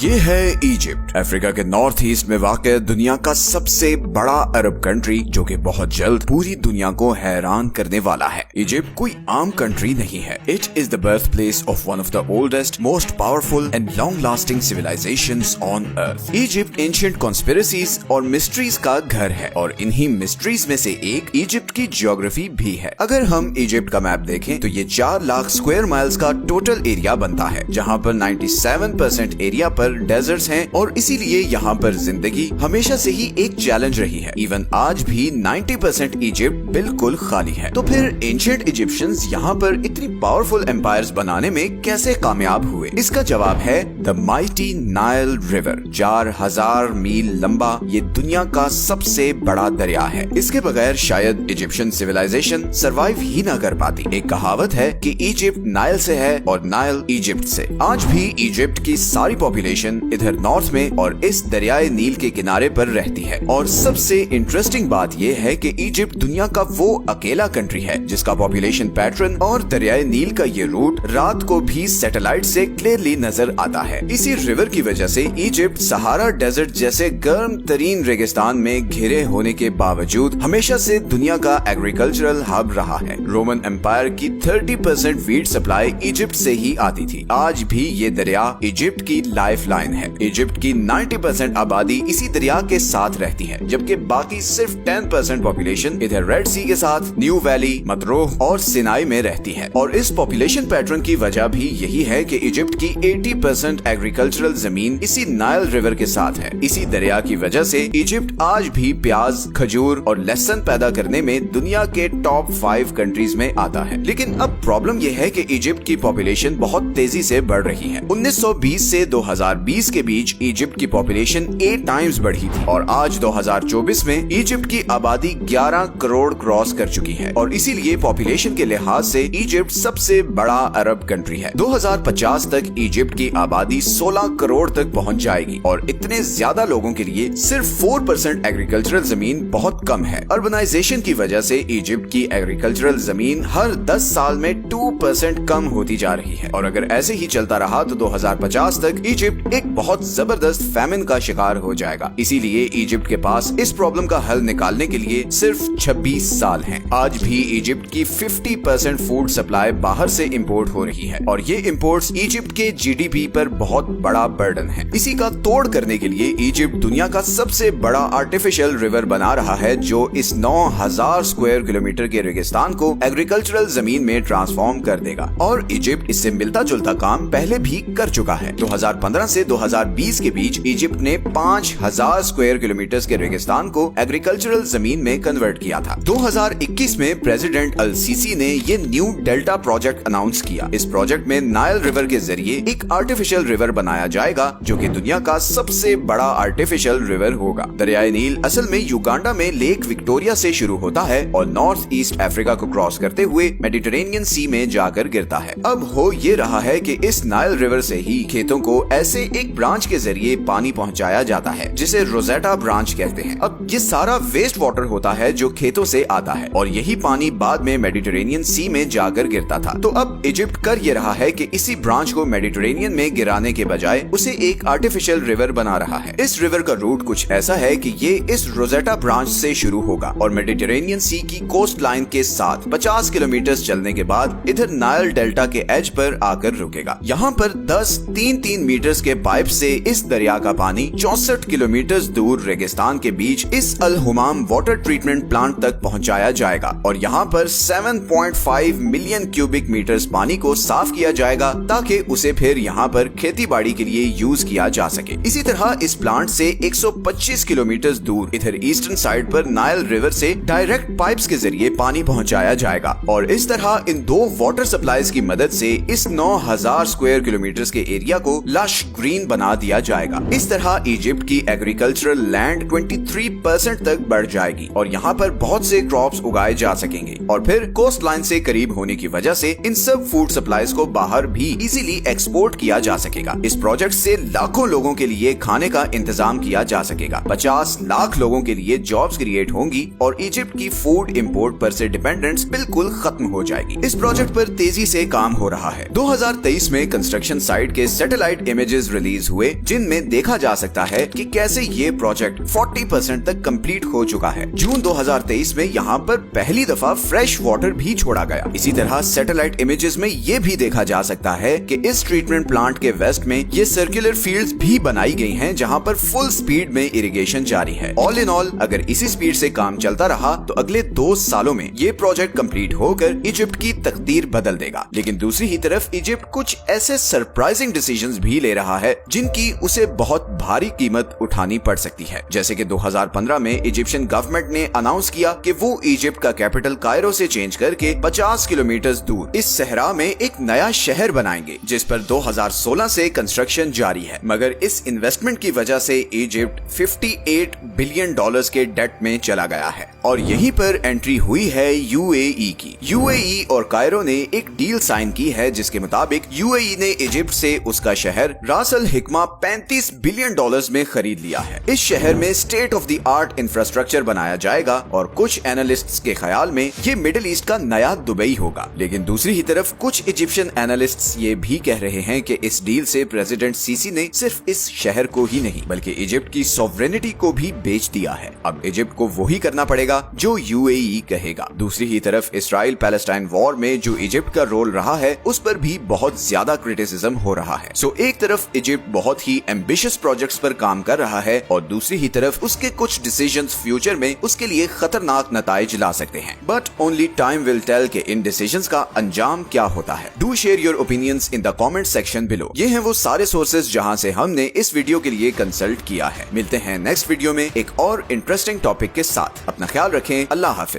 ये है Egypt, Africa के नॉर्थ ईस्ट में वाक़ दुनिया का सबसे बड़ा अरब कंट्री जो कि बहुत जल्द पूरी दुनिया को हैरान करने वाला है। इजिप्ट कोई आम कंट्री नहीं है। It is the birth place of one of the oldest, most powerful and long lasting civilisations on earth. Egypt ancient conspiracies और मिस्ट्रीज का घर है और इन्हीं मिस्ट्रीज में से एक इजिप्ट की ज्योग्राफी भी है। अगर हम इजिप्ट का मैप देखें तो ये 4 लाख स्क्वायर माइल्स का टोटल एरिया बनता है, जहाँ पर 97% एरिया पर डेजर्ट्स हैं और इसीलिए यहाँ पर जिंदगी हमेशा से ही एक चैलेंज रही है। इवन आज भी 90% इजिप्ट बिल्कुल खाली है। तो फिर एंशिएंट इजिप्शियंस यहाँ पर इतनी पावरफुल एम्पायर्स बनाने में कैसे कामयाब हुए? इसका जवाब है द माइटी नाइल रिवर। 4000 मील लंबा ये दुनिया का सबसे बड़ा दरिया है। इसके बगैर शायद इजिप्शियन सिविलाइजेशन सरवाइव ही ना कर पाती। एक कहावत है कि इजिप्ट नाइल से है और नाइल इजिप्ट से। आज भी इजिप्ट की सारी पॉपुलेशन इधर नॉर्थ में और इस दरियाए नील के किनारे पर रहती है। और सबसे इंटरेस्टिंग बात यह है कि इजिप्ट दुनिया का वो अकेला कंट्री है जिसका पॉपुलेशन पैटर्न और दरियाए नील का ये रूट रात को भी सैटेलाइट से क्लियरली नजर आता है। इसी रिवर की वजह से इजिप्ट सहारा डेजर्ट जैसे गर्म तरीन रेगिस्तान में घिरे होने के बावजूद हमेशा से दुनिया का एग्रीकल्चरल हब रहा है। रोमन एम्पायर की 30% वीट सप्लाई इजिप्ट से ही आती थी। आज भी ये दरिया इजिप्ट की लाइफलाइन है। इजिप्ट की 90% आबादी इसी दरिया के साथ रहती है, जबकि बाकी सिर्फ 10% पॉपुलेशन इधर रेड सी के साथ न्यू वैली, मतरोह और सिनाई में रहती है। और इस पॉपुलेशन पैटर्न की वजह भी यही है कि इजिप्ट की 80% एग्रीकल्चरल जमीन इसी नाइल रिवर के साथ है। इसी दरिया की वजह से इजिप्ट आज भी प्याज, खजूर और लहसुन पैदा करने में दुनिया के टॉप 5 कंट्रीज में आता है। लेकिन अब प्रॉब्लम यह है कि इजिप्ट की पॉपुलेशन बहुत तेजी से बढ़ रही है। 1920 से 2020 के बीच इजिप्ट की पॉपुलेशन 8 टाइम्स बढ़ी थी और आज 2024 में इजिप्ट की आबादी 11 करोड़ क्रॉस कर चुकी है। और इसीलिए पॉपुलेशन के लिहाज से इजिप्ट सबसे बड़ा अरब कंट्री है। 2050 तक इजिप्ट की आबादी 16 करोड़ तक पहुंच जाएगी और इतने ज्यादा लोगों के लिए सिर्फ 4% एग्रीकल्चरल जमीन बहुत कम है। अर्बनाइजेशन की वजह से इजिप्ट की एग्रीकल्चरल जमीन हर 10 साल में 2% कम होती जा रही है। और अगर ऐसे ही चलता रहा तो 2050 तक इजिप्ट एक बहुत जबरदस्त फैमिन का शिकार हो जाएगा। इसीलिए इजिप्ट के पास इस प्रॉब्लम का हल निकालने के लिए सिर्फ 26 साल हैं। आज भी इजिप्ट की 50% फूड सप्लाई बाहर से इंपोर्ट हो रही है और ये इंपोर्ट्स इजिप्ट के जीडीपी पर बहुत बड़ा बर्डन है। इसी का तोड़ करने के लिए इजिप्ट दुनिया का सबसे बड़ा आर्टिफिशियल रिवर बना रहा है, जो इस 9000 स्क्वायर किलोमीटर के रेगिस्तान को एग्रीकल्चरल जमीन में ट्रांसफॉर्म कर देगा। और इजिप्ट इससे मिलता जुलता काम पहले भी कर चुका है। 2015 से 2020 के बीच इजिप्ट ने 5000 स्क्वायर किलोमीटर के रेगिस्तान को एग्रीकल्चरल जमीन में कन्वर्ट किया था। 2021 में प्रेसिडेंट अल सीसी ने ये न्यू डेल्टा प्रोजेक्ट अनाउंस किया। इस प्रोजेक्ट में नाइल रिवर के जरिए एक आर्टिफिशियल रिवर बनाया जाएगा जो कि दुनिया का सबसे बड़ा आर्टिफिशियल रिवर होगा। दरियाए नील असल में युगांडा में लेक विक्टोरिया से शुरू होता है और नॉर्थ ईस्ट अफ्रीका को क्रॉस करते हुए मेडिटेरेनियन सी में जाकर गिरता है। अब हो ये रहा है कि इस नाइल रिवर से ही खेतों को ऐसे एक ब्रांच के जरिए पानी पहुंचाया जाता है जिसे रोजेटा ब्रांच कहते हैं। अब ये सारा वेस्ट वाटर होता है जो खेतों से आता है और यही पानी बाद में मेडिटेरेनियन सी में जाकर गिरता था। तो अब इजिप्ट कर ये रहा है कि इसी ब्रांच को मेडिटेरेनियन में गिराने के बजाय उसे एक आर्टिफिशियल रिवर बना रहा है। इस रिवर का रूट कुछ ऐसा है कि ये इस रोजेटा ब्रांच से शुरू होगा और मेडिटेरेनियन सी की कोस्ट लाइन के साथ 50 किलोमीटर चलने के बाद इधर नाइल डेल्टा के एज पर आकर रुकेगा। यहाँ पर 10 3-3 मीटर्स के पाइप से इस दरिया का पानी 64 किलोमीटर दूर रेगिस्तान के बीच इस अल हुमाम वाटर ट्रीटमेंट प्लांट तक पहुंचाया जाएगा और यहाँ पर 7.5 मिलियन क्यूबिक मीटर्स पानी को साफ किया जाएगा ताकि उसे फिर यहाँ पर खेती बाड़ी के लिए यूज किया जा सके। इसी तरह इस प्लांट से 125 किलोमीटर दूर इधर ईस्टर्न साइड पर नाइल रिवर से डायरेक्ट पाइप्स के जरिए पानी पहुंचाया जाएगा और इस तरह इन 2 वाटर सप्लाईज की मदद से इस 9000 स्क्वायर किलोमीटर के एरिया को लश ग्रीन बना दिया जाएगा। इस तरह इजिप्ट की एग्रीकल्चरल लैंड 23% तक बढ़ जाएगी और यहाँ पर बहुत से क्रॉप्स उगाए जा सकेंगे और फिर कोस्ट लाइन से करीब होने की वजह से इन सब फूड सप्लाईज को बाहर भी इजीली एक्सपोर्ट किया जा सके। सकेगा। इस प्रोजेक्ट से लाखों लोगों के लिए खाने का इंतजाम किया जा सकेगा, 50 लाख लोगों के लिए जॉब्स क्रिएट होंगी और इजिप्ट की फूड इंपोर्ट पर से डिपेंडेंस बिल्कुल खत्म हो जाएगी। इस प्रोजेक्ट पर तेजी से काम हो रहा है। 2023 में कंस्ट्रक्शन साइट के सैटेलाइट इमेजेस रिलीज हुए, जिनमें देखा जा सकता है कि कैसे ये प्रोजेक्ट 40% तक कंप्लीट हो चुका है। जून 2023 में यहाँ पर पहली दफा फ्रेश वाटर भी छोड़ा गया। इसी तरह सैटेलाइट इमेजेस में ये भी देखा जा सकता है कि इस ट्रीटमेंट प्लांट के वेस्ट में ये सर्कुलर फील्ड्स भी बनाई गई हैं, जहाँ पर फुल स्पीड में इरिगेशन जारी है। ऑल इन ऑल अगर इसी स्पीड से काम चलता रहा तो अगले 2 सालों में ये प्रोजेक्ट कंप्लीट होकर इजिप्ट की तकदीर बदल देगा। लेकिन दूसरी ही तरफ इजिप्ट कुछ ऐसे सरप्राइजिंग डिसीजंस भी ले रहा है जिनकी उसे बहुत भारी कीमत उठानी पड़ सकती है। जैसे कि 2015 में इजिप्शियन गवर्नमेंट ने अनाउंस किया कि वो इजिप्ट का कैपिटल कायरो से चेंज करके 50 किलोमीटर दूर इस सहरा में एक नया शहर बनाएंगे, जिस पर 2016 से कंस्ट्रक्शन जारी है। मगर इस इन्वेस्टमेंट की वजह से इजिप्ट $58 बिलियन के डेट में चला गया है और यहीं पर एंट्री हुई है यूएई की। यूएई और कायरो ने एक डील साइन की है, जिसके मुताबिक यूएई ने इजिप्ट से उसका शहर रास अल हिकमा $35 बिलियन में खरीद लिया है। इस शहर में state of the art infrastructure बनाया जाएगा और कुछ एनालिस्ट्स के ख्याल में ये मिडिल ईस्ट का नया दुबई होगा। लेकिन दूसरी ही तरफ कुछ इजिप्शियन एनालिस्ट्स ये भी कह रहे हैं कि इस डील से प्रेसिडेंट सीसी ने सिर्फ इस शहर को ही नहीं बल्कि इजिप्ट की सॉवरेनिटी को भी बेच दिया है। अब इजिप्ट को वही करना पड़ेगा जो यूएई कहेगा। दूसरी ही तरफ इजराइल पैलेस्टाइन वॉर में जो इजिप्ट का रोल रहा है उस पर भी बहुत ज्यादा क्रिटिसिज्म हो रहा है। सो एक तरफ इजिप्ट बहुत ही एम्बिशियस प्रोजेक्ट्स पर काम कर रहा है और दूसरी ही तरफ उसके कुछ डिसीजंस फ्यूचर में उसके लिए खतरनाक नताइज ला सकते हैं। But only time will tell कि इन डिसीजंस का अंजाम क्या होता है। Do share your opinions in the comment section below. ये हैं वो सारे सोर्सेज जहां से हमने इस वीडियो के लिए कंसल्ट किया है। मिलते हैं नेक्स्ट वीडियो में एक और इंटरेस्टिंग टॉपिक के साथ। अपना ख्याल रखें। अल्लाह हाफिज।